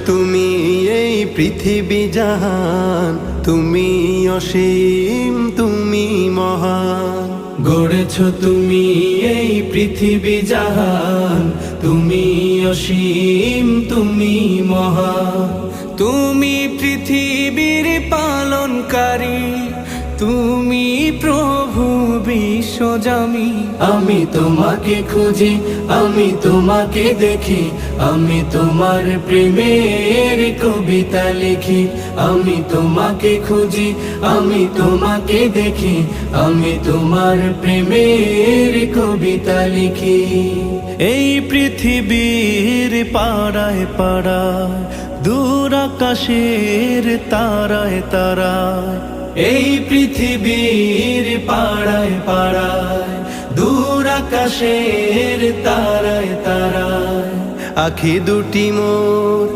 তুমি এই পৃথিবী জাহান, তুমি অসীম, তুমি মহান। গড়েছ তুমি এই পৃথিবী জাহান, তুমি অসীম, তুমি মহান। তুমি পৃথিবীর পালনকারী, তুমি প্রভু বিশ্বজামি। আমি তোমাকে খুঁজি, আমি তোমাকে দেখি, আমি তোমার প্রেমের কবিতা লিখি। আমি তোমাকে খুঁজি, আমি তোমাকে দেখি, আমি তোমার প্রেমের কবিতা লিখি। এই পৃথিবীর পাড়ায় পাড়ায়, দূর আকাশের তারায় তারায়, এই পৃথিবীর পাড়ায় পাড়ায়, দূর আকাশের তারায় তারায়, আখি দুটি মোর